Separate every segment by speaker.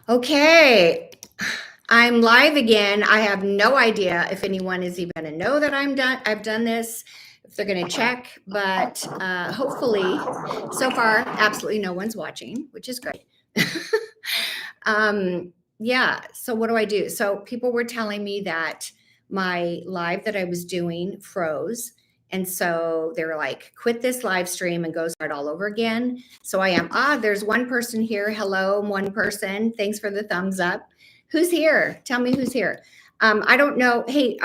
Speaker 1: Okay, I'm live again. I have no idea if anyone is even going to know that I've done this, if they're going to check, but hopefully, so far, absolutely no one's watching, which is great. Yeah, so what do I do? So people were telling me that my live that I was doing froze. And so they were like, quit this live stream and go start all over again. So I am, there's one person here. Hello, one person. Thanks for the thumbs up. Who's here? Tell me who's here. I don't know. Hey,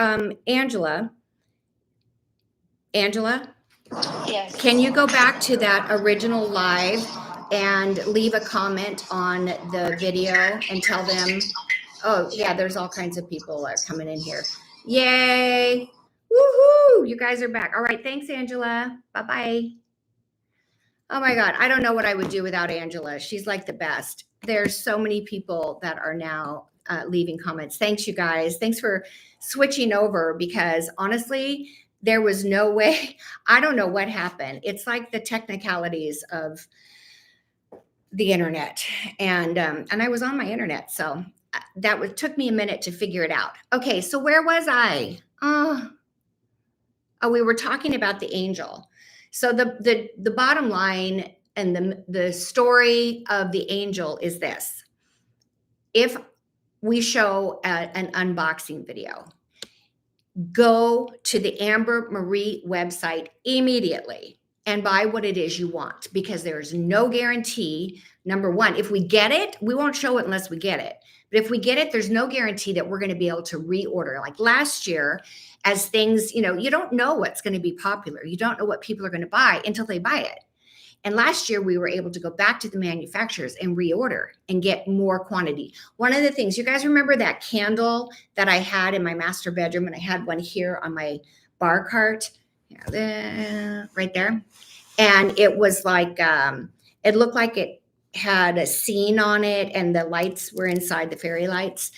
Speaker 1: Angela.
Speaker 2: Yes.
Speaker 1: Can you go back to that original live and leave a comment on the video and tell them, oh yeah, there's all kinds of people coming in here. Yay. Woohoo. You guys are back. All right. Thanks, Angela. Bye-bye. Oh my God. I don't know what I would do without Angela. She's like the best. There's so many people that are now leaving comments. Thanks, you guys. Thanks for switching over because honestly, there was no way. I don't know what happened. It's like the technicalities of the internet. And I was on my internet. So that took me a minute to figure it out. Okay, so where was I? Oh, we were talking about the angel. So the bottom line and the story of the angel is this. If we show an unboxing video, go to the Amber Marie website immediately and buy what it is you want because there's no guarantee. Number one, if we get it, we won't show it unless we get it. But if we get it, there's no guarantee that we're going to be able to reorder. Like last year, as things, you don't know what's going to be popular. You don't know what people are going to buy until they buy it. And last year, we were able to go back to the manufacturers and reorder and get more quantity. One of the things, you guys remember that candle that I had in my master bedroom, and I had one here on my bar cart, right there. And it was like, it looked like it had a scene on it and the lights were inside, the fairy lights.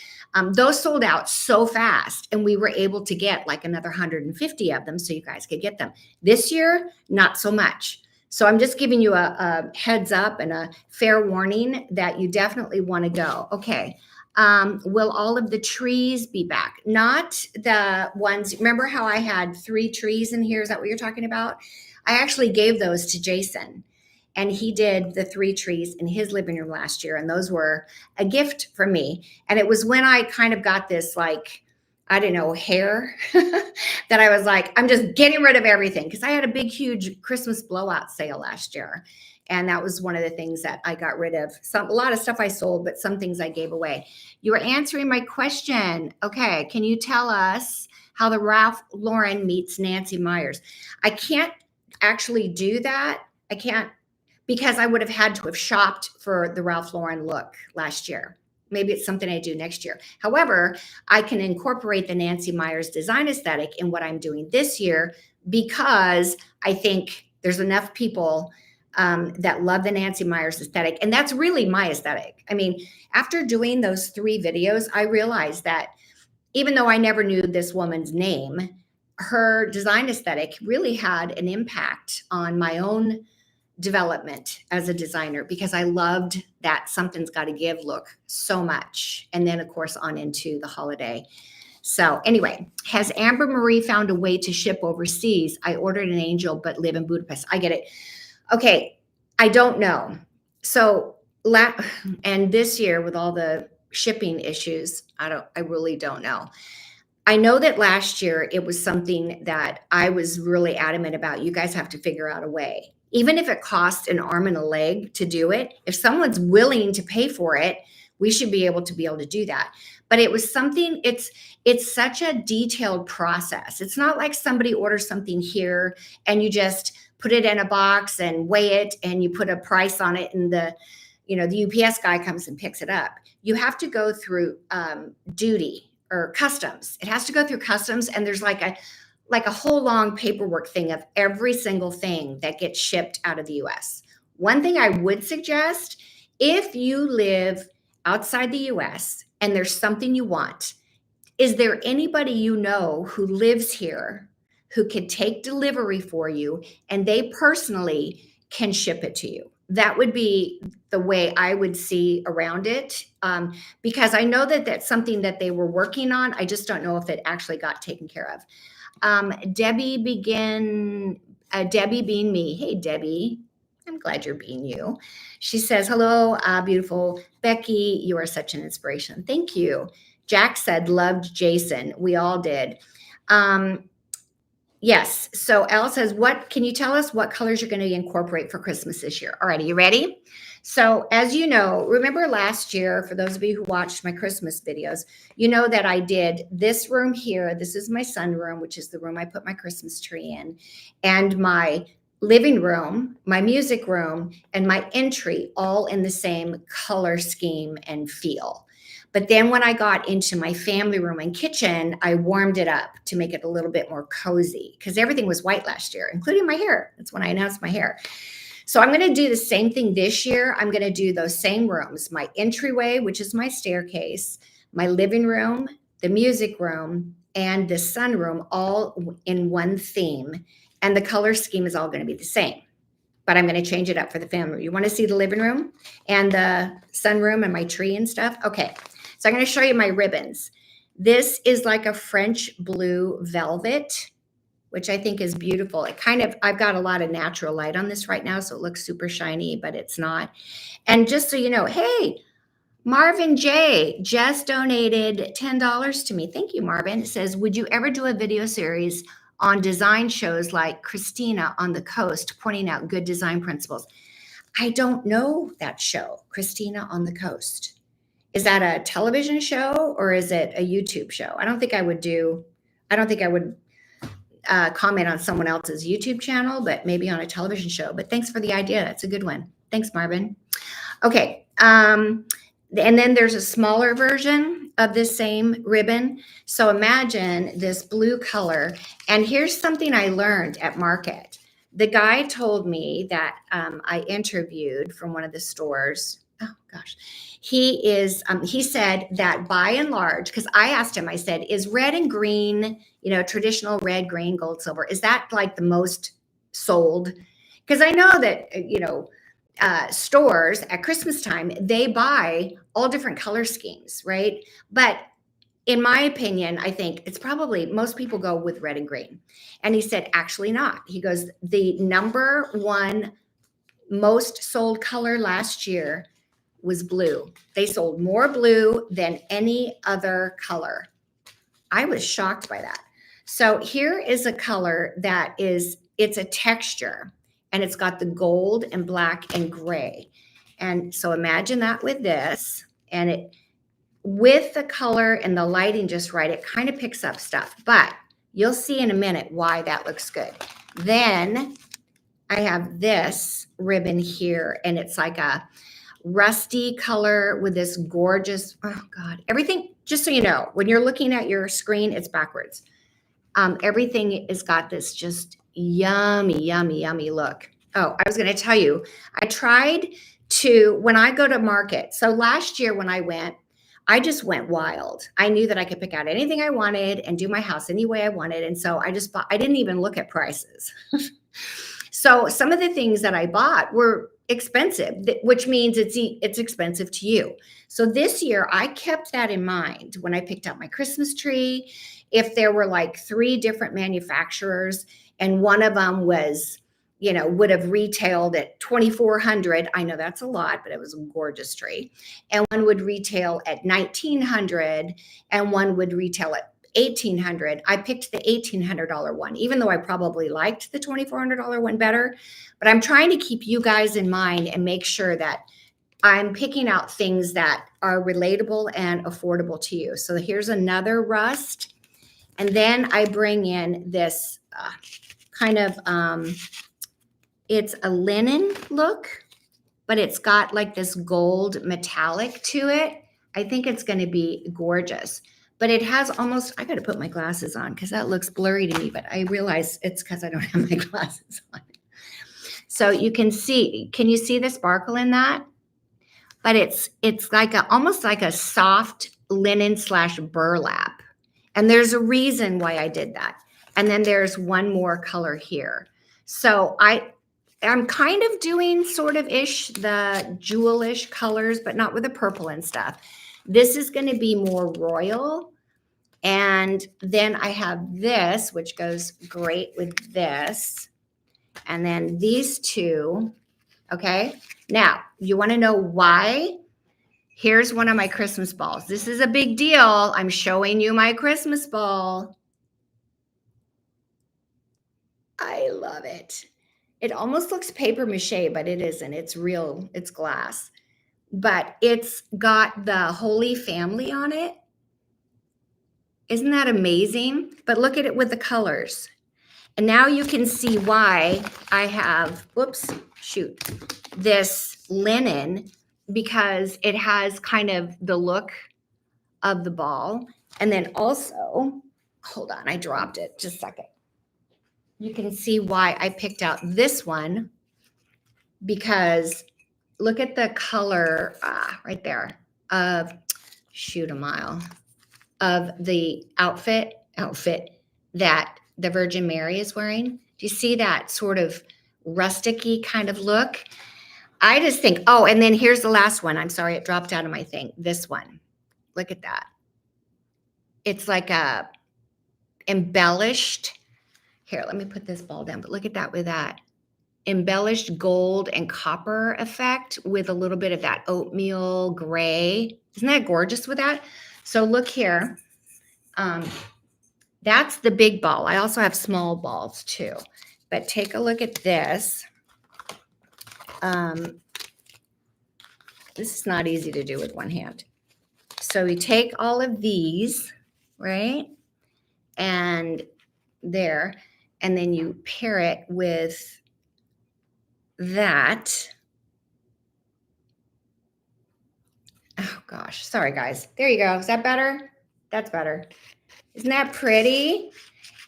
Speaker 1: Those sold out so fast and we were able to get like another 150 of them so you guys could get them. This year, not so much. So I'm just giving you a heads up and a fair warning that you definitely want to go. Okay. Will all of the trees be back? Not the ones, remember how I had 3 trees in here? Is that what you're talking about? I actually gave those to Jason and he did the 3 trees in his living room last year. And those were a gift from me. And it was when I kind of got this like, I don't know, hair that I was like, I'm just getting rid of everything because I had a big, huge Christmas blowout sale last year. And that was one of the things that I got rid of. A lot of stuff I sold, but some things I gave away. You were answering my question. Okay, can you tell us how the Ralph Lauren meets Nancy Meyers? I can't actually do that. I can't because I would have had to have shopped for the Ralph Lauren look last year. Maybe it's something I do next year. However, I can incorporate the Nancy Meyers design aesthetic in what I'm doing this year because I think there's enough people that love the Nancy Meyers aesthetic. And that's really my aesthetic. I mean, after doing those 3 videos, I realized that even though I never knew this woman's name, her design aesthetic really had an impact on my own development as a designer because I loved that something's got to give look so much. And then of course on into the holiday. So anyway, has Amber Marie found a way to ship overseas? I ordered an angel, but live in Budapest. I get it. Okay. I don't know. So and this year with all the shipping issues, I really don't know. I know that last year it was something that I was really adamant about. You guys have to figure out a way. Even if it costs an arm and a leg to do it, if someone's willing to pay for it, we should be able to do that. But it was something, it's such a detailed process. It's not like somebody orders something here and you just put it in a box and weigh it and you put a price on it and the UPS guy comes and picks it up. You have to go through duty or customs. It has to go through customs and there's like a whole long paperwork thing of every single thing that gets shipped out of the US. One thing I would suggest, if you live outside the US and there's something you want, is there anybody you know who lives here who can take delivery for you and they personally can ship it to you? that would be the way I would see around it, because I know that that's something that they were working on. I just don't know if it actually got taken care of. Debbie being me. Hey, Debbie. I'm glad you're being you. She says, hello, beautiful Becky. You are such an inspiration. Thank you. Jack said, loved Jason. We all did. Yes. So Elle says, what can you tell us what colors you're going to incorporate for Christmas this year? All right. Are you ready? So as you know, remember last year, for those of you who watched my Christmas videos, you know that I did this room here. This is my sunroom, which is the room I put my Christmas tree in, and my living room, my music room, and my entry all in the same color scheme and feel. But then when I got into my family room and kitchen, I warmed it up to make it a little bit more cozy because everything was white last year, including my hair. That's when I announced my hair. So I'm going to do the same thing this year. I'm going to do those same rooms, my entryway, which is my staircase, my living room, the music room, and the sunroom, all in one theme. And the color scheme is all going to be the same, but I'm going to change it up for the family. You want to see the living room and the sunroom and my tree and stuff? Okay. So I'm going to show you my ribbons. This is like a French blue velvet, which I think is beautiful. It kind of, I've got a lot of natural light on this right now, so it looks super shiny, but it's not. And just so you know, hey, Marvin J just donated $10 to me. Thank you, Marvin. It says, would you ever do a video series on design shows like Christina on the Coast, pointing out good design principles? I don't know that show, Christina on the Coast. Is that a television show or is it a YouTube show? I don't think I would comment on someone else's YouTube channel, but maybe on a television show. But thanks for the idea. That's a good one. Thanks, Marvin. Okay. And then there's a smaller version of this same ribbon. So imagine this blue color. And here's something I learned at market. The guy told me that I interviewed from one of the stores. Oh gosh. He said that by and large, because I asked him, I said, is red and green, traditional red, green, gold, silver, is that like the most sold? Because I know that, stores at Christmas time, they buy all different color schemes, right? But in my opinion, I think it's probably most people go with red and green. And he said, actually not. He goes, the number one most sold color last year was blue. They sold more blue than any other color. I was shocked by that. So here is a color that it's a texture, and it's got the gold and black and gray. And so imagine that with this, and it, with the color and the lighting just right, it kind of picks up stuff, but you'll see in a minute why that looks good. Then I have this ribbon here, and it's like a rusty color with this gorgeous, oh God, everything, just so you know, when you're looking at your screen, it's backwards. Everything has got this just yummy, yummy, yummy look. Oh, I was going to tell you, I tried to, when I go to market, so last year when I went, I just went wild. I knew that I could pick out anything I wanted and do my house any way I wanted. And so I just bought, I didn't even look at prices. So some of the things that I bought were expensive, which means it's expensive to you. So this year I kept that in mind when I picked out my Christmas tree. If there were like 3 different manufacturers and one of them was, would have retailed at $2,400. I know that's a lot, but it was a gorgeous tree. And one would retail at $1,900 and one would retail at $1,800. I picked the $1,800 one, even though I probably liked the $2,400 one better. But I'm trying to keep you guys in mind and make sure that I'm picking out things that are relatable and affordable to you. So here's another rust. And then I bring in this kind of, it's a linen look, but it's got like this gold metallic to it. I think it's going to be gorgeous. But it has almost, I got to put my glasses on because that looks blurry to me, but I realize it's because I don't have my glasses on. So you can you see the sparkle in that? But it's like almost like a soft linen / burlap. And there's a reason why I did that. And then there's one more color here. So I'm kind of doing sort of ish the jewelish colors, but not with the purple and stuff. This is going to be more royal. And then I have this, which goes great with this. And then these two. Okay. Now, you want to know why? Here's one of my Christmas balls. This is a big deal. I'm showing you my Christmas ball. I love it. It almost looks paper mache, but it isn't. It's real. It's glass. But it's got the Holy Family on it. Isn't that amazing? But look at it with the colors. And now you can see why I have, this linen, because it has kind of the look of the ball. And then also, hold on, I dropped it, just a second. You can see why I picked out this one, because look at the color right there of, shoot a mile, of the outfit that the Virgin Mary is wearing. Do you see that sort of rustic-y kind of look? I just think, oh, and then here's the last one. I'm sorry, it dropped out of my thing. This one. Look at that. It's like a embellished, here, let me put this ball down, but look at that with that embellished gold and copper effect with a little bit of that oatmeal gray. Isn't that gorgeous with that? So look here. That's the big ball. I also have small balls too, but take a look at this. This is not easy to do with one hand. So we take all of these, right? And there, and then you pair it with that. Oh gosh, sorry guys. There you go. Is that better? That's better. Isn't that pretty?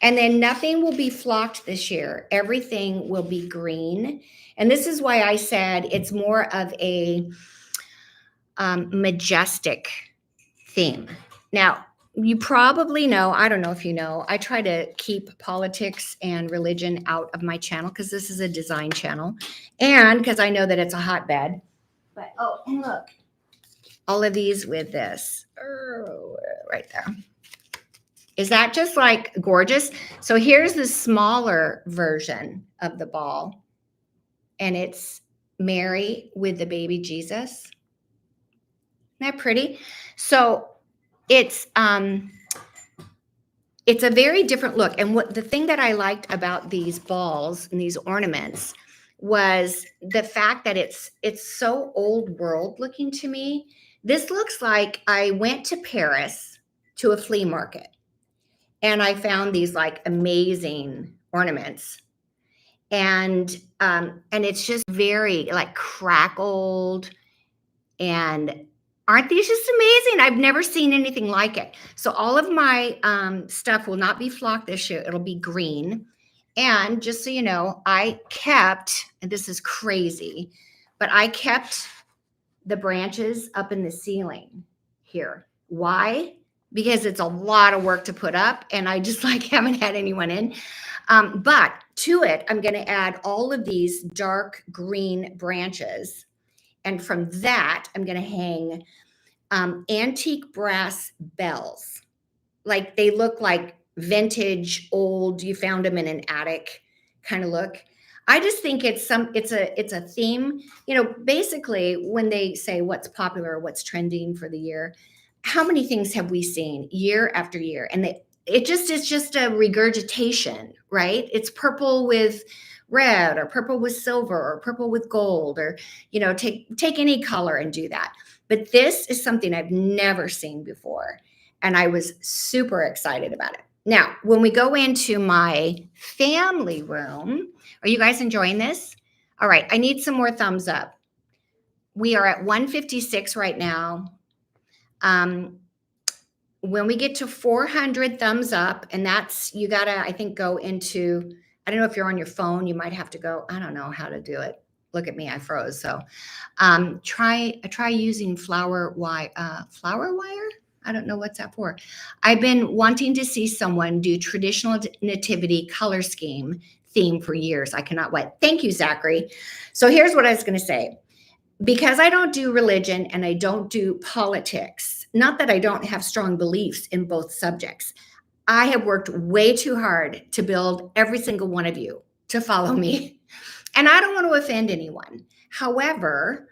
Speaker 1: And then nothing will be flocked this year. Everything will be green. And this is why I said it's more of a majestic theme. Now, you probably know, I don't know if you know, I try to keep politics and religion out of my channel because this is a design channel and because I know that it's a hotbed. But, oh, and look, all of these with this right there. Is that just like gorgeous? So here's the smaller version of the ball, and it's Mary with the baby Jesus. Isn't that pretty? So it's a very different look. And what the thing that I liked about these balls and these ornaments was the fact that it's so old world looking to me. This looks like I went to Paris to a flea market and I found these like amazing ornaments. And it's just very like crackled, and aren't these just amazing? I've never seen anything like it. So all of my stuff will not be flocked this year. It'll be green. And just so you know, I kept, and this is crazy, but I kept the branches up in the ceiling here. Why? Because it's a lot of work to put up, and I just like haven't had anyone in. But to it, I'm going to add all of these dark green branches. And from that, I'm going to hang antique brass bells. Like they look like vintage, old, you found them in an attic kind of look. I just think it's a theme. You know, basically when they say what's popular, what's trending for the year, how many things have we seen year after year? And it's just a regurgitation, right? It's purple with red or purple with silver or purple with gold, or, you know, take any color and do that. But this is something I've never seen before. And I was super excited about it. Now, when we go into my family room, are you guys enjoying this? All right, I need some more thumbs up. We are at 156 right now. When we get to 400 thumbs up, and that's, you gotta, I think, go into, I don't know if you're on your phone, you might have to go, I don't know how to do it. Look at me, I froze. So try using flower wire. I don't know what's that for. I've been wanting to see someone do traditional nativity color scheme theme for years. I cannot wait. Thank you, Zachary. So here's what I was going to say. Because I don't do religion and I don't do politics, not that I don't have strong beliefs in both subjects. I have worked way too hard to build every single one of you to follow me. And I don't want to offend anyone. However,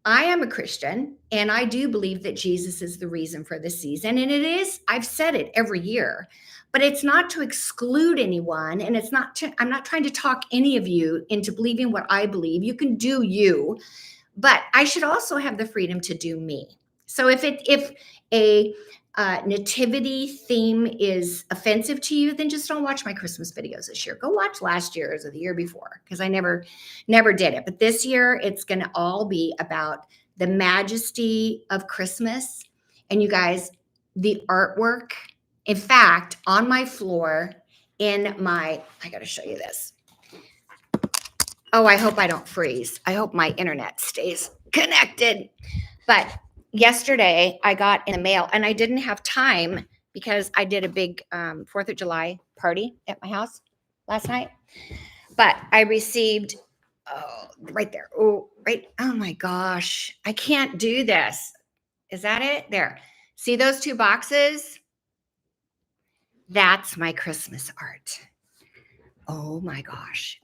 Speaker 1: I am a Christian and I do believe that Jesus is the reason for the season. And it is, I've said it every year, but it's not to exclude anyone. And it's not to, I'm not trying to talk any of you into believing what I believe. You can do you, but I should also have the freedom to do me. So if a nativity theme is offensive to you, then just don't watch my Christmas videos this year. Go watch last year's or the year before, because I never did it. But this year, it's going to all be about the majesty of Christmas. And you guys, the artwork, in fact, on my floor in my, I got to show you this. Oh, I hope I don't freeze. I hope my internet stays connected. But yesterday I got in the mail, and I didn't have time because I did a big 4th of July party at my house last night. But I received, right there. Oh, right. Oh my gosh. I can't do this. Is that it? There. See those 2 boxes? That's my Christmas art. Oh my gosh.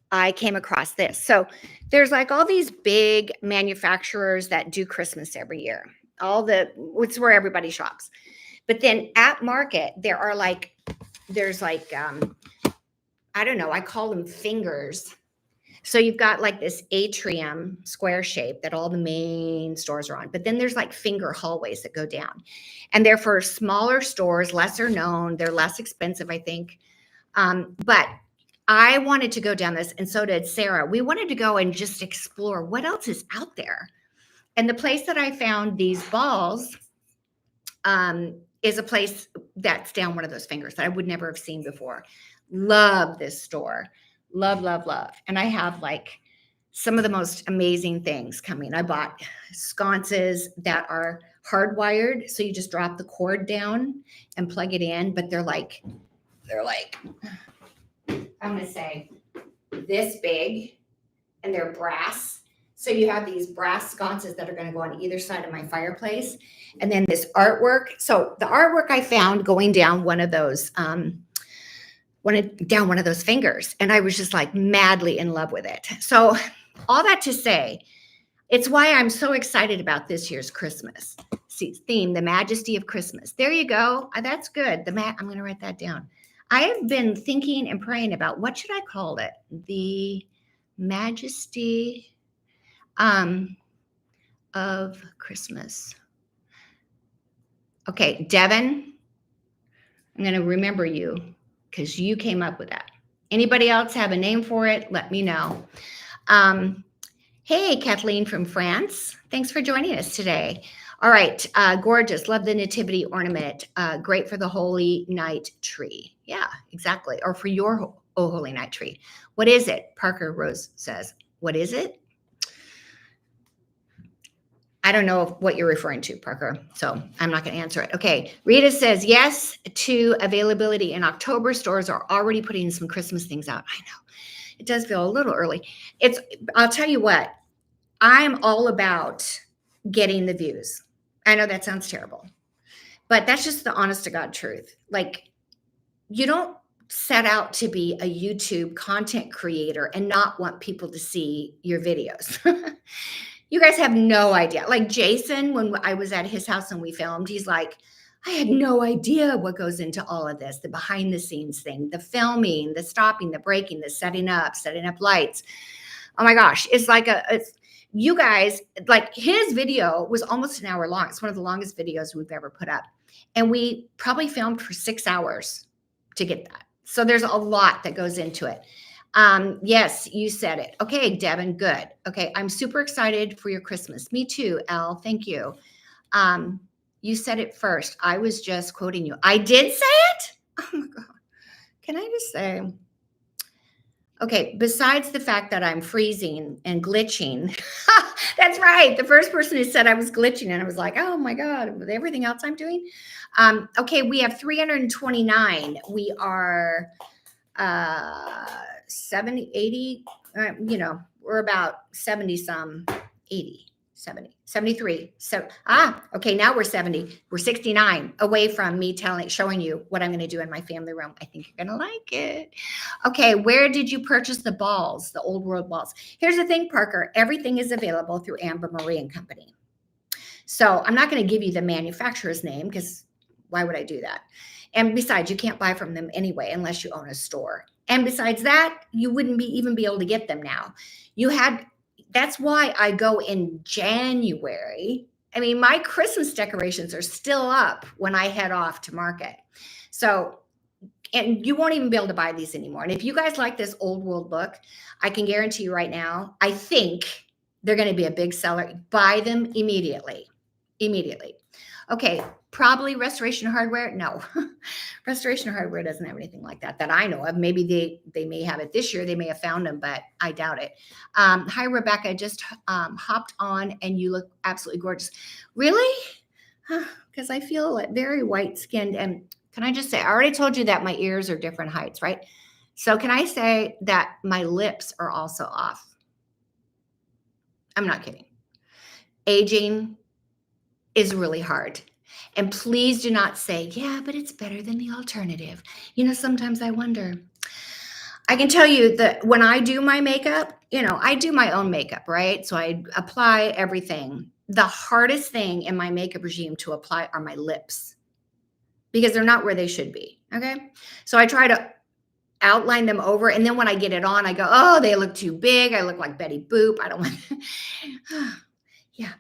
Speaker 1: I came across this. So there's like all these big manufacturers that do Christmas every year. It's where everybody shops. But then at Market, there's like, I don't know, I call them fingers. So you've got like this atrium square shape that all the main stores are on. But then there's like finger hallways that go down. And they're for smaller stores, lesser known. They're less expensive, I think. But I wanted to go down this, and so did Sarah. We wanted to go and just explore what else is out there. And the place that I found these balls is a place that's down one of those fingers that I would never have seen before. Love this store. Love, love, love. And I have like some of the most amazing things coming. I bought sconces that are hardwired. So you just drop the cord down and plug it in, but they're like, I'm going to say this big, and they're brass. So you have these brass sconces that are going to go on either side of my fireplace. And then this artwork. So the artwork I found going down one of those, down one of those fingers. And I was just like madly in love with it. So all that to say, it's why I'm so excited about this year's Christmas theme, the majesty of Christmas. There you go. That's good. I'm going to write that down. I have been thinking and praying about what should I call it? The majesty of Christmas. Okay, Devin, I'm going to remember you because you came up with that. Anybody else have a name for it? Let me know. Hey, Kathleen from France. Thanks for joining us today. All right, gorgeous. Love the nativity ornament. Great for the Holy Night tree. Yeah, exactly. Or for your Holy Night tree. What is it? Parker Rose says. What is it? I don't know what you're referring to, Parker, so I'm not going to answer it. Okay, Rita says, yes to availability in October. Stores are already putting some Christmas things out. I know. It does feel a little early. I'll tell you what, I'm all about getting the views. I know that sounds terrible, but that's just the honest to God truth. Like, you don't set out to be a YouTube content creator and not want people to see your videos. You guys have no idea. Like Jason, when I was at his house and we filmed, he's like, I had no idea what goes into all of this, the behind the scenes thing, the filming, the stopping, the breaking, the setting up lights. Oh my gosh. It's like you guys, like his video was almost an hour long. It's one of the longest videos we've ever put up. And we probably filmed for 6 hours to get that. So there's a lot that goes into it. Yes, you said it. Okay, Devin, good. Okay, I'm super excited for your Christmas. Me too, Elle. Thank you. You said it first. I was just quoting you. I did say it? Oh my God. Can I just say, okay, besides the fact that I'm freezing and glitching, that's right. The first person who said I was glitching, and I was like, oh my God, with everything else I'm doing. Okay, we have 329. We are 70, 80, we're about 70 some, 80, 70, 73. So, okay, now we're 70. We're 69 away from me showing you what I'm going to do in my family room. I think you're going to like it. Okay, where did you purchase the balls, the old world balls? Here's the thing, Parker. Everything is available through Amber Marie and Company. So I'm not going to give you the manufacturer's name because why would I do that? And besides, you can't buy from them anyway unless you own a store. And besides that, you wouldn't even be able to get them now. That's why I go in January. I mean, my Christmas decorations are still up when I head off to market. So, and you won't even be able to buy these anymore. And if you guys like this old world look, I can guarantee you right now, I think they're going to be a big seller. Buy them immediately. Okay, probably Restoration Hardware. No, Restoration Hardware doesn't have anything like that I know of. Maybe they may have it this year. They may have found them, but I doubt it. Hi, Rebecca. Just hopped on and you look absolutely gorgeous. Really? Because I feel like very white skinned. And can I just say, I already told you that my ears are different heights, right? So can I say that my lips are also off? I'm not kidding. Aging is really hard. And please do not say, yeah, but it's better than the alternative. Sometimes I wonder. I can tell you that when I do my makeup, I do my own makeup, right? So I apply everything. The hardest thing in my makeup regime to apply are my lips because they're not where they should be, okay? So I try to outline them over. And then when I get it on, I go, oh, they look too big. I look like Betty Boop. I don't want yeah.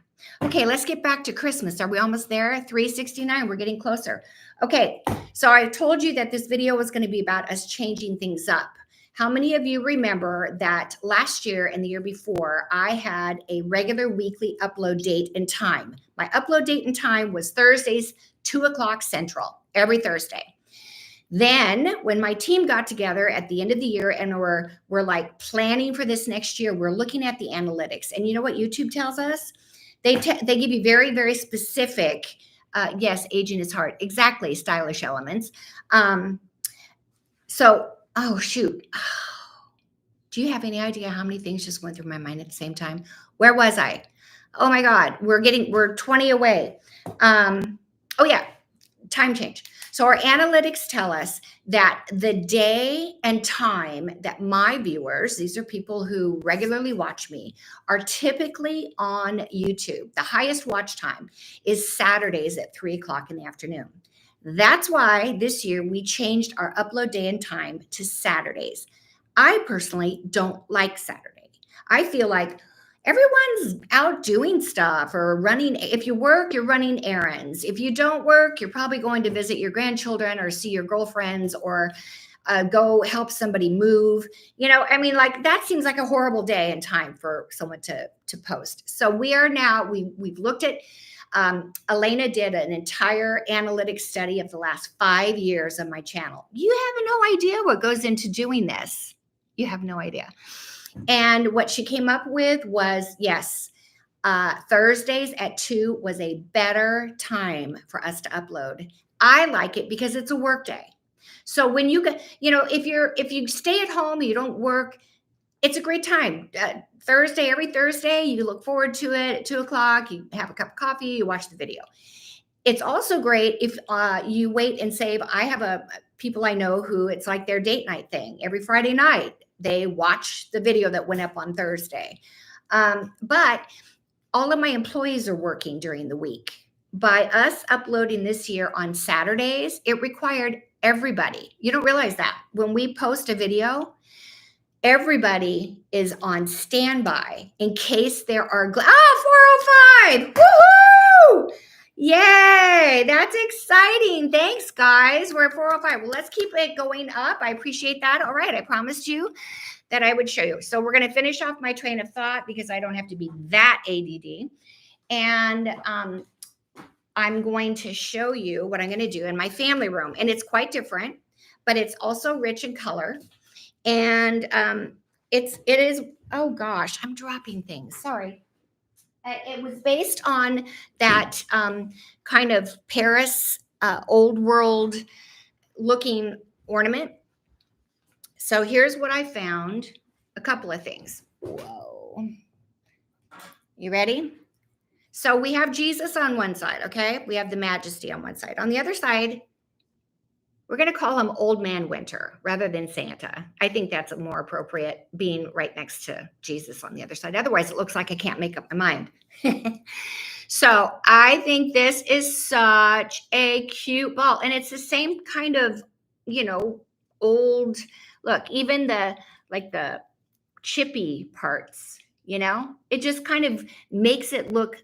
Speaker 1: Okay, let's get back to Christmas. Are we almost there? 369, we're getting closer. Okay, so I told you that this video was going to be about us changing things up. How many of you remember that last year and the year before, I had a regular weekly upload date and time? My upload date and time was Thursdays, 2 o'clock Central, every Thursday. Then when my team got together at the end of the year and we're like planning for this next year, we're looking at the analytics. And you know what YouTube tells us? They give you very, very specific, yes, aging is hard. Exactly, stylish elements. Oh, shoot. Do you have any idea how many things just went through my mind at the same time? Where was I? Oh my God, we're 20 away. Oh yeah, time change. So our analytics tell us that the day and time that my viewers, these are people who regularly watch me, are typically on YouTube. The highest watch time is Saturdays at 3 o'clock in the afternoon. That's why this year we changed our upload day and time to Saturdays. I personally don't like Saturday. I feel like everyone's out doing stuff or running. If you work, you're running errands. If you don't work, you're probably going to visit your grandchildren or see your girlfriends or go help somebody move. That seems like a horrible day and time for someone to post. So we've looked at, Elena did an entire analytics study of the last 5 years of my channel. You have no idea what goes into doing this. You have no idea. And what she came up with was, yes, Thursdays at 2 was a better time for us to upload. I like it because it's a work day. So when you get, if you stay at home, you don't work, it's a great time. Every Thursday, you look forward to it at 2 o'clock, you have a cup of coffee, you watch the video. It's also great if you wait and save. I have people I know who it's like their date night thing. Every Friday night, they watch the video that went up on Thursday. But all of my employees are working during the week. By us uploading this year on Saturdays, it required everybody. You don't realize that. When we post a video, everybody is on standby in case there are 405. Woohoo! Yay, that's exciting. Thanks, guys. We're at 405. Well, let's keep it going up. I appreciate that. All right, I promised you that I would show you. So we're going to finish off my train of thought because I don't have to be that ADD. And I'm going to show you what I'm going to do in my family room. And it's quite different, but it's also rich in color. And it is, oh gosh, I'm dropping things. Sorry. It was based on that kind of Paris old world looking ornament. So here's what I found. A couple of things. Whoa. You ready? So we have Jesus on one side, okay? We have the Majesty on one side. On the other side, we're going to call him Old Man Winter rather than Santa. I think that's more appropriate, being right next to Jesus on the other side. Otherwise, it looks like I can't make up my mind. So I think this is such a cute ball. And it's the same kind of, old look, even the chippy parts, it just kind of makes it look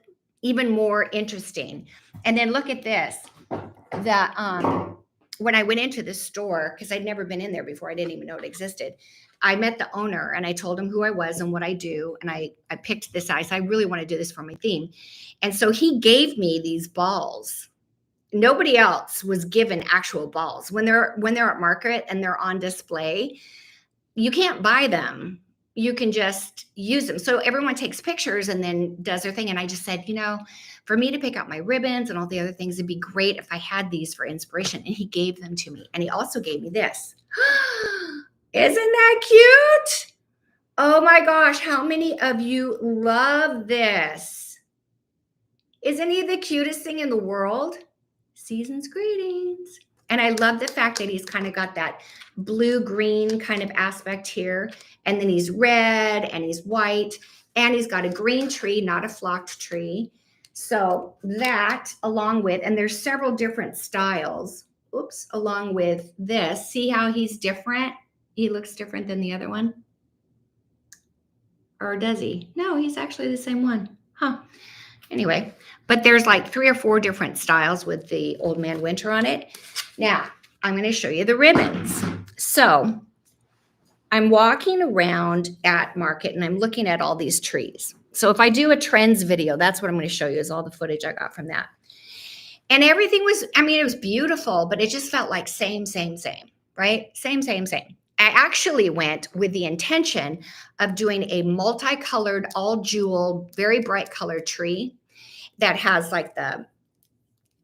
Speaker 1: even more interesting. And then look at this. When I went into the store, because I'd never been in there before, I didn't even know it existed. I met the owner and I told him who I was and what I do. And I picked this size. I really want to do this for my theme. And so he gave me these balls. Nobody else was given actual balls. When they're at market and they're on display, you can't buy them. You can just use them. So everyone takes pictures and then does their thing. And I just said, for me to pick out my ribbons and all the other things, it'd be great if I had these for inspiration. And he gave them to me. And he also gave me this. Isn't that cute? Oh my gosh, how many of you love this? Isn't he the cutest thing in the world? Season's greetings. And I love the fact that he's kind of got that blue-green kind of aspect here. And then he's red and he's white. And he's got a green tree, not a flocked tree. So that along with, and there's several different styles, along with this. See how he's different? He looks different than the other one. Or does he? No, he's actually the same one. Huh. Anyway, but there's like 3 or 4 different styles with the Old Man Winter on it. Now, I'm going to show you the ribbons. So I'm walking around at market and I'm looking at all these trees. So if I do a trends video, that's what I'm going to show you, is all the footage I got from that. And everything was, it was beautiful, but it just felt like same, right? Same. I actually went with the intention of doing a multicolored, all jewel, very bright colored tree that has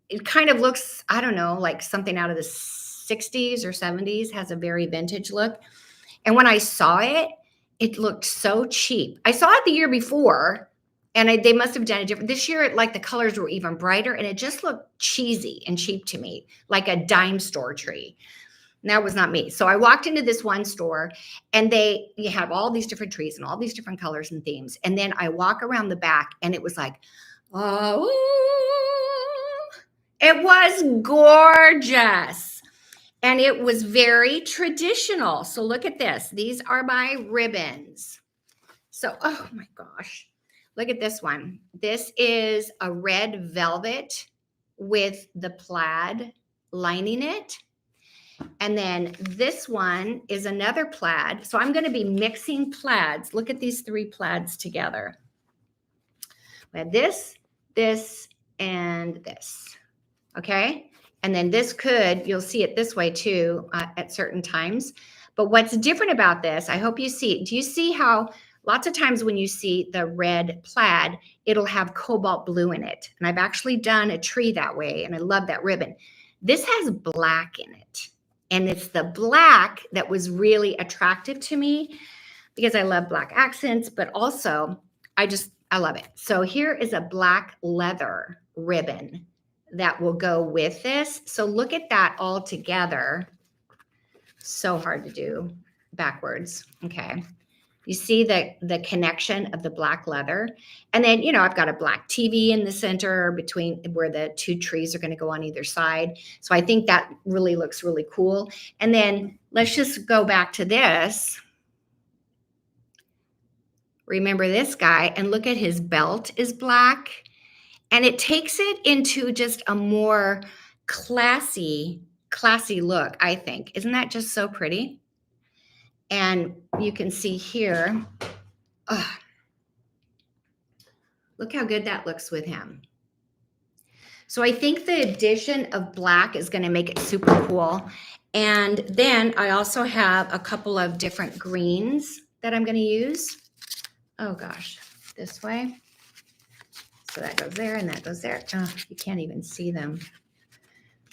Speaker 1: it kind of looks, I don't know, like something out of the 60s or 70s, has a very vintage look. And when I saw it, it looked so cheap. I saw it the year before and they must have done it different. This year, the colors were even brighter and it just looked cheesy and cheap to me, like a dime store tree. And that was not me. So I walked into this one store and you have all these different trees and all these different colors and themes. And then I walk around the back and it was like, oh, it was gorgeous. And it was very traditional. So look at this. These are my ribbons. So, oh my gosh. Look at this one. This is a red velvet with the plaid lining it. And then this one is another plaid. So I'm going to be mixing plaids. Look at these 3 plaids together. We have this, and this. Okay. And then this you'll see it this way too at certain times. But what's different about this, I hope you see, do you see how lots of times when you see the red plaid, it'll have cobalt blue in it. And I've actually done a tree that way. And I love that ribbon. This has black in it. And it's the black that was really attractive to me because I love black accents, but also I love it. So here is a black leather ribbon that will go with this. So look at that all together. So hard to do backwards. Okay. You see the connection of the black leather. And then, I've got a black TV in the center between where the 2 trees are going to go on either side. So I think that really looks really cool. And then let's just go back to this. Remember this guy and look at his belt is black. And it takes it into just a more classy look, I think. Isn't that just so pretty? And you can see here, look how good that looks with him. So I think the addition of black is going to make it super cool. And then I also have a couple of different greens that I'm going to use. Oh gosh, this way. So that goes there and that goes there. Oh, you can't even see them.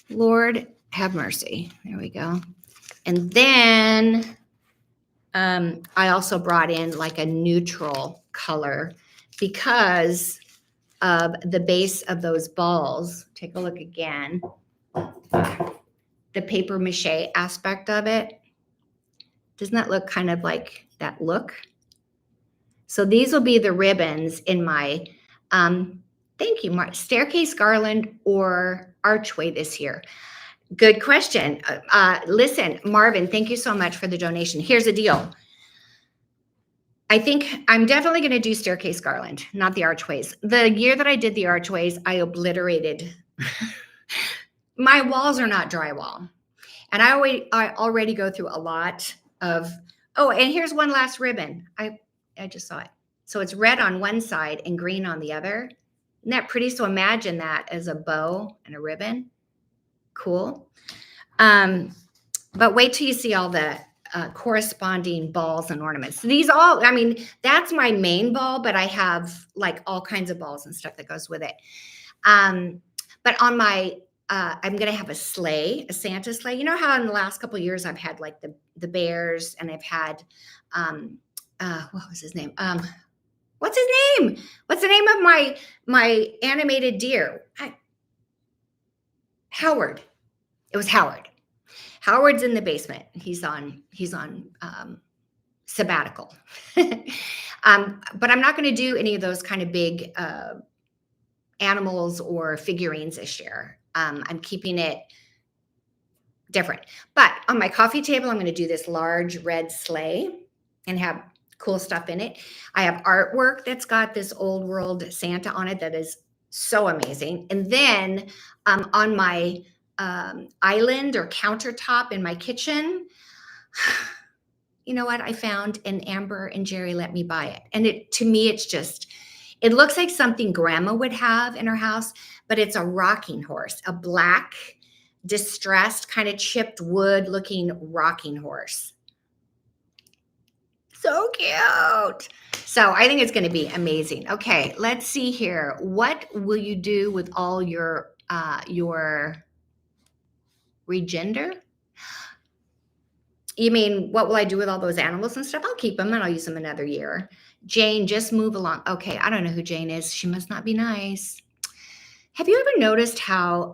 Speaker 1: Lord have mercy. There we go. And then I also brought in like a neutral color because of the base of those balls. Take a look again. The paper mache aspect of it. Doesn't that look kind of like that look? So these will be the ribbons in my, thank you, Mark, staircase garland or archway this year. Good question. Listen, Marvin, thank you so much for the donation. Here's the deal. I think I'm definitely going to do staircase garland, not the archways. The year that I did the archways, I obliterated. My walls are not drywall. And I already go through a lot of, oh, and here's one last ribbon. I just saw it. So it's red on one side and green on the other. Isn't that pretty? So imagine that as a bow and a ribbon. Cool. But wait till you see all the corresponding balls and ornaments. These all, I mean, that's my main ball, but I have like all kinds of balls and stuff that goes with it. But on my, I'm going to have a sleigh, a Santa sleigh. You know how in the last couple of years I've had like the bears, and I've had, what was his name? What's his name? What's the name of my animated deer? Howard. It was Howard. Howard's in the basement. He's on sabbatical. But I'm not going to do any of those kind of big animals or figurines this year. I'm keeping it different. But on my coffee table, I'm going to do this large red sleigh and have cool stuff in it. I have artwork that's got this old world Santa on it that is so amazing. And then on my island or countertop in my kitchen, you know what? I found, and Amber and Jerry let me buy it. And to me, it's just, it looks like something grandma would have in her house, but it's a rocking horse, a black, distressed, kind of chipped wood looking rocking horse. So cute. So I think it's going to be amazing. Okay, let's see here. What will you do with all your regender? You mean, what will I do with all those animals and stuff? I'll keep them and I'll use them another year. Jane, just move along. Okay, I don't know who Jane is. She must not be nice. Have you ever noticed how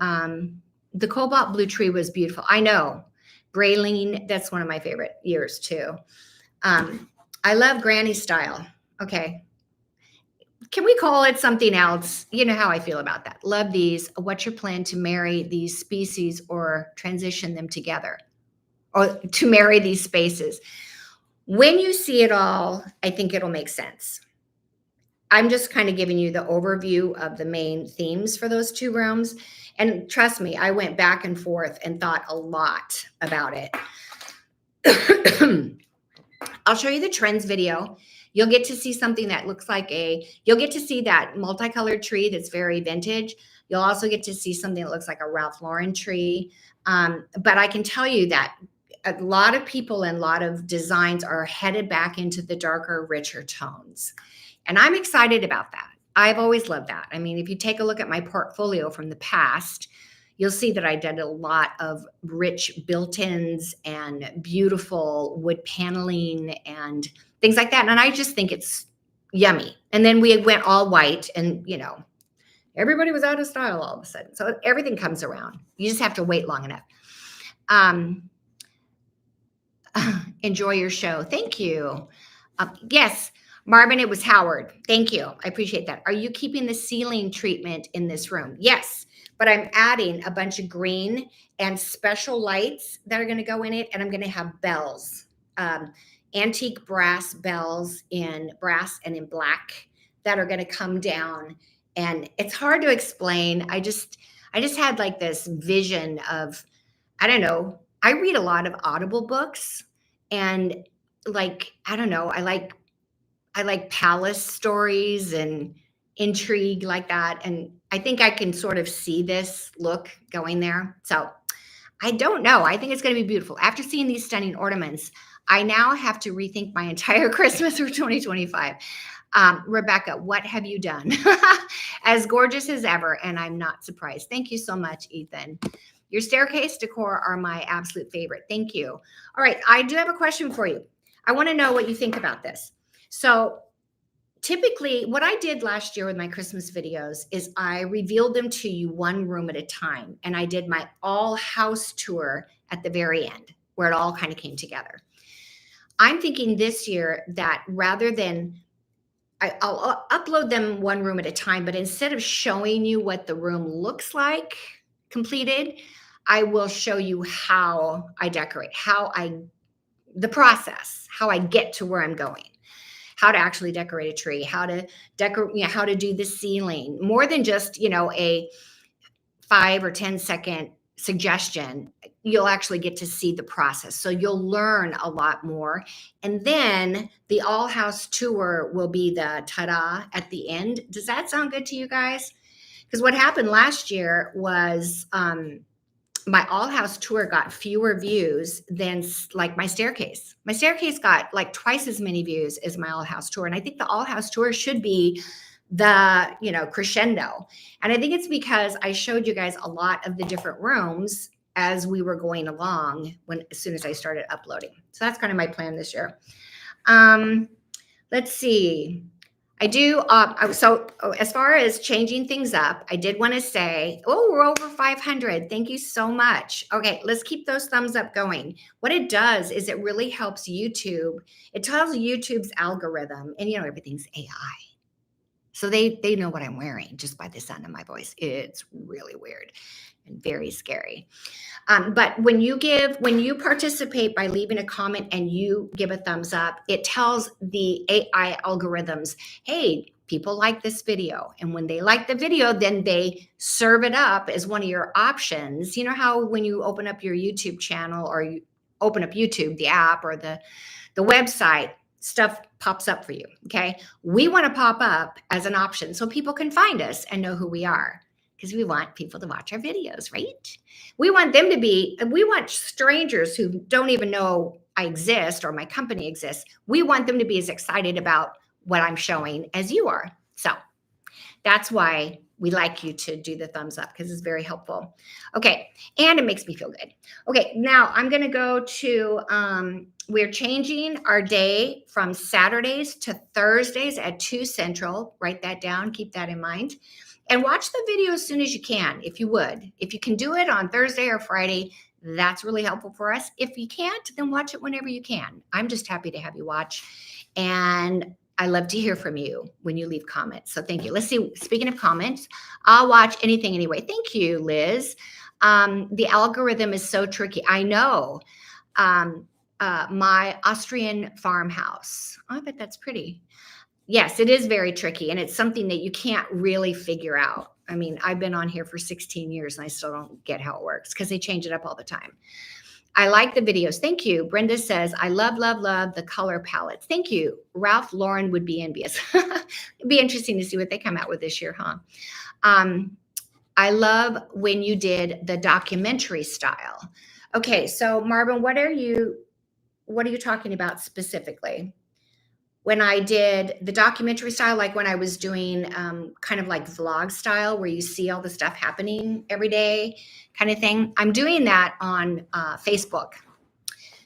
Speaker 1: the cobalt blue tree was beautiful? I know. Braylene, that's one of my favorite years too. I love granny style. Okay. Can we call it something else? You know how I feel about that. Love these. What's your plan to marry these species or transition them together? Or to marry these spaces? When you see it all, I think it'll make sense. I'm just kind of giving you the overview of the main themes for those two rooms. And trust me, I went back and forth and thought a lot about it. I'll show you the trends video. You'll get to see something that looks like you'll get to see that multicolored tree that's very vintage. You'll also get to see something that looks like a Ralph Lauren tree. But I can tell you that a lot of people and a lot of designs are headed back into the darker, richer tones. And I'm excited about that. I've always loved that. I mean, if you take a look at my portfolio from the past, you'll see that I did a lot of rich built-ins and beautiful wood paneling and things like that. And I just think it's yummy. And then we went all white and, you know, everybody was out of style all of a sudden. So everything comes around. You just have to wait long enough. Enjoy your show. Thank you. Yes, Marvin, it was Howard. Thank you. I appreciate that. Are you keeping the ceiling treatment in this room? Yes, but I'm adding a bunch of green and special lights that are going to go in it. And I'm going to have bells, antique brass bells in brass and in black that are going to come down. And it's hard to explain. I just had like this vision of, I don't know, I read a lot of Audible books and like, I don't know, I like palace stories and intrigue like that. And I think I can sort of see this look going there. So I don't know. I think it's going to be beautiful. After seeing these stunning ornaments, I now have to rethink my entire Christmas for 2025. Rebecca, what have you done? As gorgeous as ever. And I'm not surprised. Thank you so much, Ethan. Your staircase decor are my absolute favorite. Thank you. All right. I do have a question for you. I want to know what you think about this. So typically what I did last year with my Christmas videos is I revealed them to you one room at a time. And I did my all house tour at the very end where it all kind of came together. I'm thinking this year that rather than I'll upload them one room at a time, but instead of showing you what the room looks like completed, I will show you how I decorate, the process, how I get to where I'm going, how to actually decorate a tree, how to decorate, how to do the ceiling, more than just, a 5 or 10-second suggestion. You'll actually get to see the process. So you'll learn a lot more. And then the all house tour will be the ta-da at the end. Does that sound good to you guys? Because what happened last year was my all house tour got fewer views than like my staircase. My staircase got like twice as many views as my all house tour. And I think the all house tour should be the crescendo. And I think it's because I showed you guys a lot of the different rooms as we were going along as soon as I started uploading. So that's kind of my plan this year. Let's see. I do, so as far as changing things up, I did want to say, we're over 500. Thank you so much. Okay, let's keep those thumbs up going. What it does is it really helps YouTube. It tells YouTube's algorithm, and everything's AI. So they know what I'm wearing just by the sound of my voice. It's really weird and very scary. But when you participate by leaving a comment and you give a thumbs up, it tells the AI algorithms, hey, people like this video. And when they like the video, then they serve it up as one of your options. You know how when you open up your YouTube channel or you open up YouTube, the app or the website, stuff pops up for you. Okay. We want to pop up as an option so people can find us and know who we are, because we want people to watch our videos, right? We want strangers who don't even know I exist or my company exists. We want them to be as excited about what I'm showing as you are. So that's why we like you to do the thumbs up, because it's very helpful. Okay. And it makes me feel good. Okay. Now I'm going to go to, we're changing our day from Saturdays to Thursdays at 2 Central. Write that down. Keep that in mind. And watch the video as soon as you can, if you would. If you can do it on Thursday or Friday, that's really helpful for us. If you can't, then watch it whenever you can. I'm just happy to have you watch. And I love to hear from you when you leave comments. So thank you. Let's see. Speaking of comments, I'll watch anything anyway. Thank you, Liz. The algorithm is so tricky. I know. My Austrian farmhouse. Oh, I bet that's pretty. Yes, it is very tricky. And it's something that you can't really figure out. I mean, I've been on here for 16 years and I still don't get how it works because they change it up all the time. I like the videos. Thank you. Brenda says, I love the color palettes. Thank you. Ralph Lauren would be envious. It'd be interesting to see what they come out with this year, huh? I love when you did the documentary style. Okay, so Marvin, what are you talking about specifically? When I did the documentary style, like when I was doing kind of like vlog style, where you see all the stuff happening every day kind of thing, I'm doing that on Facebook.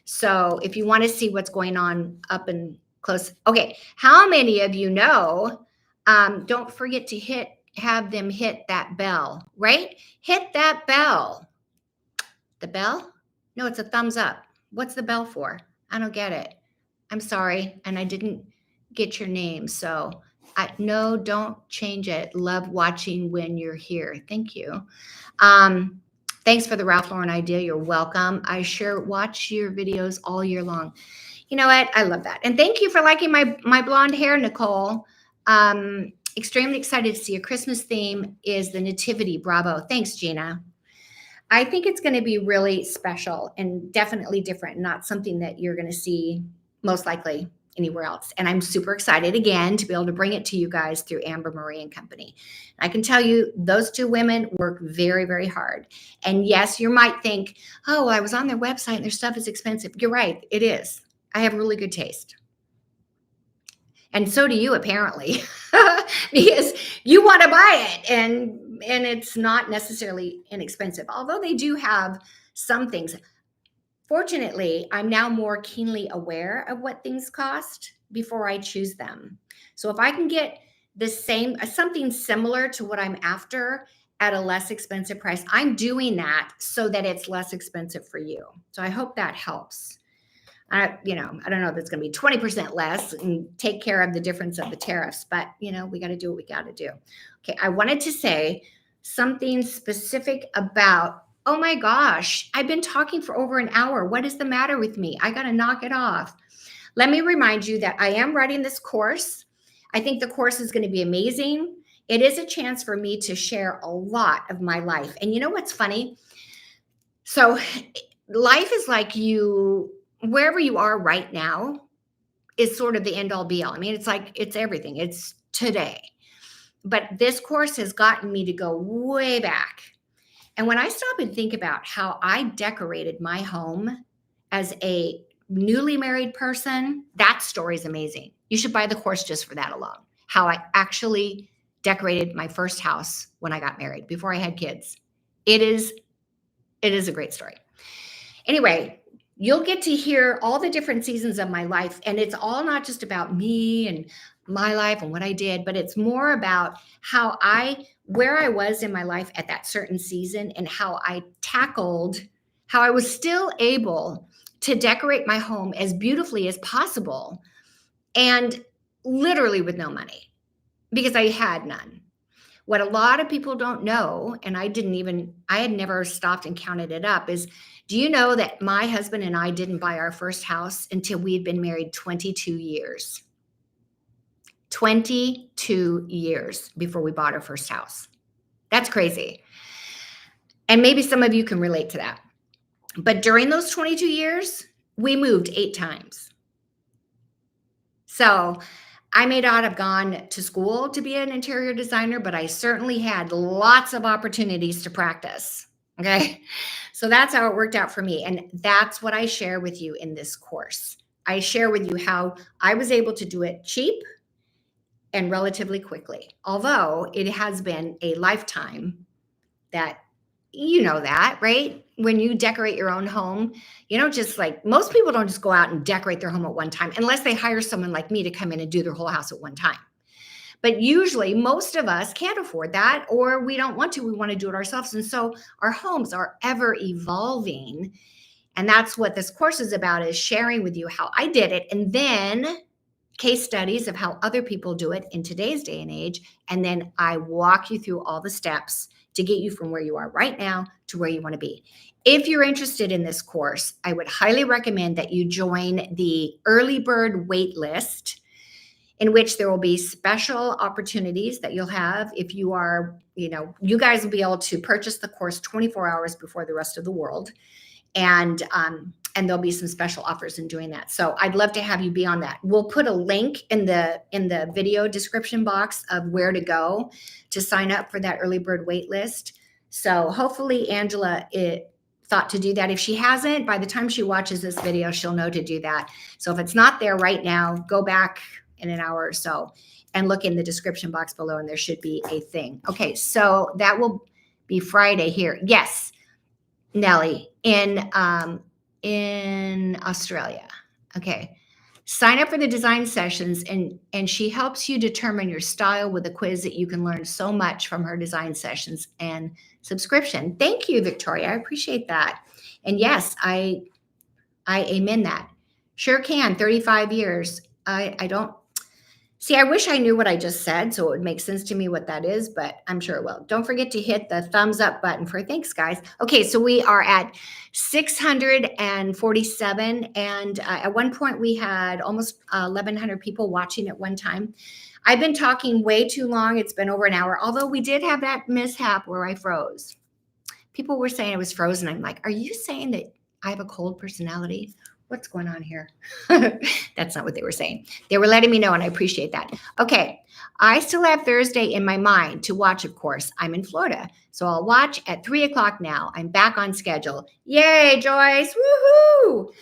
Speaker 1: So if you want to see what's going on up and close. Okay, how many of you know, don't forget to have them hit that bell, right? Hit that bell. The bell? No, it's a thumbs up. What's the bell for? I don't get it. I'm sorry. And I didn't get your name. So no, don't change it. Love watching when you're here. Thank you. Thanks for the Ralph Lauren idea. You're welcome. I sure watch your videos all year long. You know what? I love that. And thank you for liking my blonde hair, Nicole. Extremely excited to see your Christmas theme is the Nativity. Bravo. Thanks, Gina. I think it's going to be really special and definitely different, not something that you're going to see most likely anywhere else. And I'm super excited again to be able to bring it to you guys through Amber Marie and Company. I can tell you those two women work very, very hard. And yes, you might think, oh, I was on their website and their stuff is expensive. You're right. It is. I have really good taste. And so do you, apparently, because you want to buy it and it's not necessarily inexpensive, although they do have some things. Fortunately, I'm now more keenly aware of what things cost before I choose them. So if I can get the same, something similar to what I'm after at a less expensive price, I'm doing that so that it's less expensive for you. So I hope that helps. I don't know if it's going to be 20% less and take care of the difference of the tariffs, but we got to do what we got to do. Okay. I wanted to say something specific about, oh my gosh, I've been talking for over an hour. What is the matter with me? I got to knock it off. Let me remind you that I am writing this course. I think the course is going to be amazing. It is a chance for me to share a lot of my life. And you know what's funny? So life is like wherever you are right now is sort of the end all be all. I mean, it's like, it's everything. It's today. But this course has gotten me to go way back. And when I stop and think about how I decorated my home as a newly married person, that story is amazing. You should buy the course just for that alone. How I actually decorated my first house when I got married, before I had kids. It is a great story. Anyway, you'll get to hear all the different seasons of my life. And it's all not just about me and my life and what I did, but it's more about where I was in my life at that certain season and how I was still able to decorate my home as beautifully as possible and literally with no money, because I had none. What a lot of people don't know, and I had never stopped and counted it up, is, do you know that my husband and I didn't buy our first house until we had been married 22 years? 22 years before we bought our first house. That's crazy. And maybe some of you can relate to that. But during those 22 years, we moved 8 times. So I may not have gone to school to be an interior designer, but I certainly had lots of opportunities to practice. Okay. So that's how it worked out for me. And that's what I share with you in this course. I share with you how I was able to do it cheap and relatively quickly, although it has been a lifetime that, that, right? When you decorate your own home, most people don't just go out and decorate their home at one time, unless they hire someone like me to come in and do their whole house at one time. But usually most of us can't afford that, or we don't want to. We want to do it ourselves. And so our homes are ever evolving. And that's what this course is about, is sharing with you how I did it, and then case studies of how other people do it in today's day and age. And then I walk you through all the steps to get you from where you are right now to where you want to be. If you're interested in this course, I would highly recommend that you join the early bird wait list, in which there will be special opportunities that you'll have. If you are, you guys will be able to purchase the course 24 hours before the rest of the world. And there'll be some special offers in doing that. So I'd love to have you be on that. We'll put a link in the video description box of where to go to sign up for that early bird wait list. So hopefully Angela thought to do that. If she hasn't, by the time she watches this video, she'll know to do that. So if it's not there right now, go back in an hour or so and look in the description box below, and there should be a thing. Okay, so that will be Friday here. Yes, Nellie, in Australia. Okay. Sign up for the design sessions, and she helps you determine your style with a quiz that you can learn so much from her design sessions and subscription. Thank you, Victoria. I appreciate that. And yes, I amen that. Sure can. 35 years. I don't see. I wish I knew what I just said, so it would make sense to me what that is, but I'm sure it will. Don't forget to hit the thumbs up button for thanks, guys. Okay, so we are at 647, and at one point we had almost 1,100 people watching at one time. I've been talking way too long. It's been over an hour, although we did have that mishap where I froze. People were saying I was frozen. I'm like, are you saying that I have a cold personality? What's going on here? That's not what they were saying. They were letting me know, and I appreciate that. Okay, I still have Thursday in my mind to watch, of course. I'm in Florida, so I'll watch at 3 o'clock now. I'm back on schedule. Yay, Joyce. Woohoo!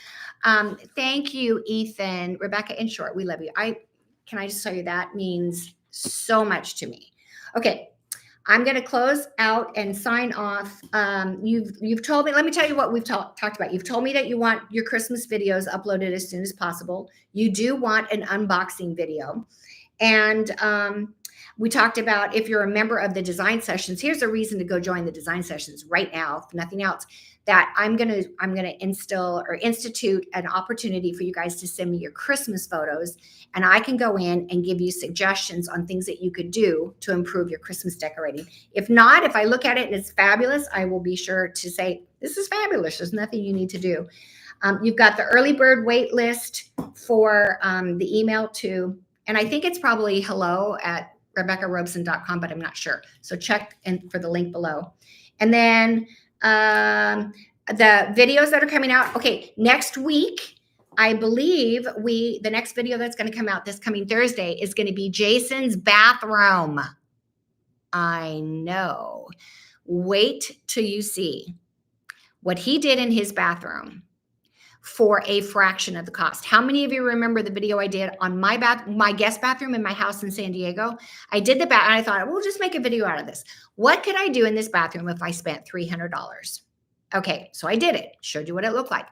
Speaker 1: Thank you, Ethan, Rebecca, in short, we love you. Can I just tell you that means so much to me. Okay, I'm going to close out and sign off. You've told me, let me tell you what we've talked about. You've told me that you want your Christmas videos uploaded as soon as possible. You do want an unboxing video. And we talked about if you're a member of the design sessions, here's a reason to go join the design sessions right now, if nothing else, that I'm gonna instill or institute an opportunity for you guys to send me your Christmas photos, and I can go in and give you suggestions on things that you could do to improve your Christmas decorating. If not, if I look at it and it's fabulous, I will be sure to say, this is fabulous. There's nothing you need to do. You've got the early bird wait list for the email to, and I think it's probably hello@RebeccaRobeson.com, but I'm not sure. So check for the link below. And then the videos that are coming out. Okay, next week, I believe the next video that's going to come out this coming Thursday is going to be Jason's bathroom. I know. Wait till you see what he did in his bathroom for a fraction of the cost. How many of you remember the video I did on my guest bathroom in my house in San Diego? I did the bath and I thought, we'll just make a video out of this. What could I do in this bathroom if I spent $300? Okay, so I did it. Showed you what it looked like.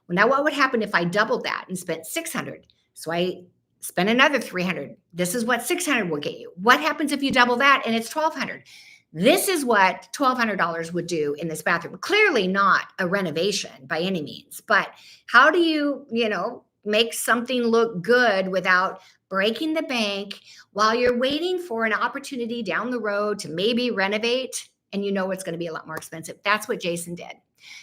Speaker 1: Well, now what would happen if I doubled that and spent $600? So I spent another $300. This is what $600 will get you. What happens if you double that and it's $1,200? This is what $1,200 would do in this bathroom. Clearly not a renovation by any means, but how do you, make something look good without breaking the bank while you're waiting for an opportunity down the road to maybe renovate, and it's going to be a lot more expensive. That's what Jason did.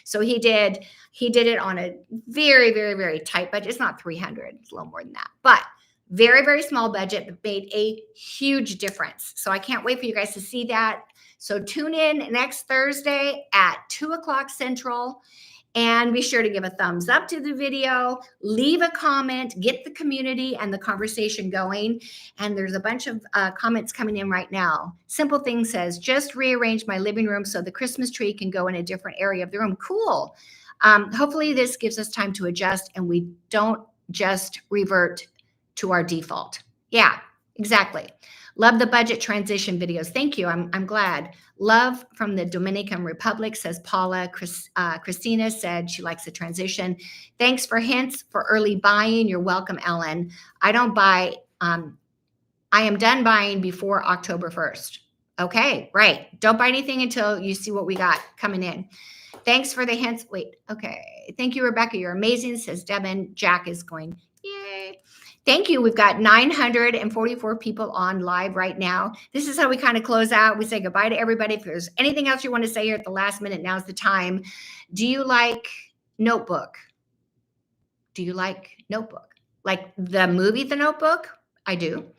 Speaker 1: So he did it on a very, very, very tight budget. It's not $300, it's a little more than that, but very, very small budget, but made a huge difference. So I can't wait for you guys to see that. So tune in next Thursday at 2:00 Central, and be sure to give a thumbs up to the video, leave a comment, get the community and the conversation going. And there's a bunch of comments coming in right now. Simple Thing says, just rearrange my living room so the Christmas tree can go in a different area of the room. Cool. Hopefully this gives us time to adjust and we don't just revert to our default. Yeah, exactly. Love the budget transition videos. Thank you. I'm glad. Love from the Dominican Republic, says Paula. Christina said she likes the transition. Thanks for hints for early buying. You're welcome, Ellen. I don't buy. I am done buying before October 1st. Okay, right. Don't buy anything until you see what we got coming in. Thanks for the hints. Wait, okay. Thank you, Rebecca. You're amazing, says Devin. Jack is going, yay. Thank you. We've got 944 people on live right now. This is how we kind of close out. We say goodbye to everybody. If there's anything else you want to say here at the last minute, now's the time. Do you like Notebook? Do you like Notebook? Like the movie The Notebook? I do.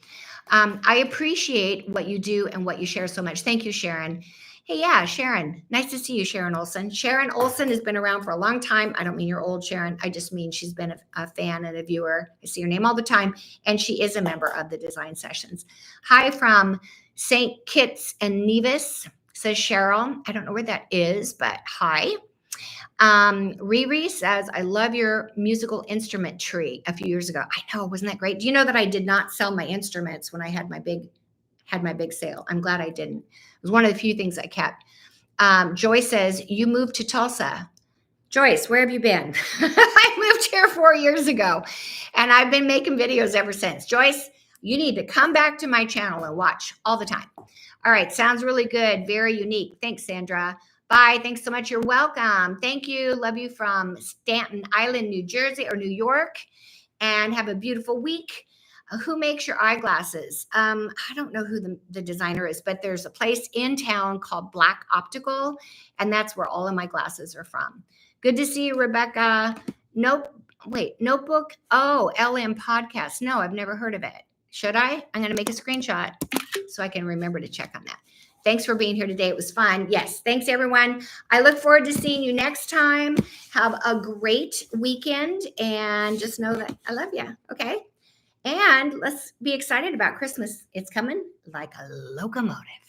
Speaker 1: I appreciate what you do and what you share so much. Thank you, Sharon. Hey, yeah, Sharon. Nice to see you, Sharon Olson. Sharon Olson has been around for a long time. I don't mean you're old, Sharon. I just mean she's been a fan and a viewer. I see her name all the time, and she is a member of the design sessions. Hi from St. Kitts and Nevis, says Cheryl. I don't know where that is, but hi. Riri says, I love your musical instrument tree a few years ago. I know, wasn't that great? Do you know that I did not sell my instruments when I had my big sale? I'm glad I didn't. It was one of the few things I kept. Joyce says, you moved to Tulsa. Joyce, where have you been? I moved here 4 years ago, and I've been making videos ever since. Joyce, you need to come back to my channel and watch all the time. All right, sounds really good. Very unique. Thanks, Sandra. Bye. Thanks so much. You're welcome. Thank you. Love you from Staten Island, New Jersey or New York. And have a beautiful week. Who makes your eyeglasses? I don't know who the designer is, but there's a place in town called Black Optical, and that's where all of my glasses are from. Good to see you, Rebecca. Notebook. Oh, LM Podcast. No, I've never heard of it. Should I? I'm going to make a screenshot so I can remember to check on that. Thanks for being here today. It was fun. Yes. Thanks, everyone. I look forward to seeing you next time. Have a great weekend, and just know that I love you. Okay. And let's be excited about Christmas. It's coming like a locomotive.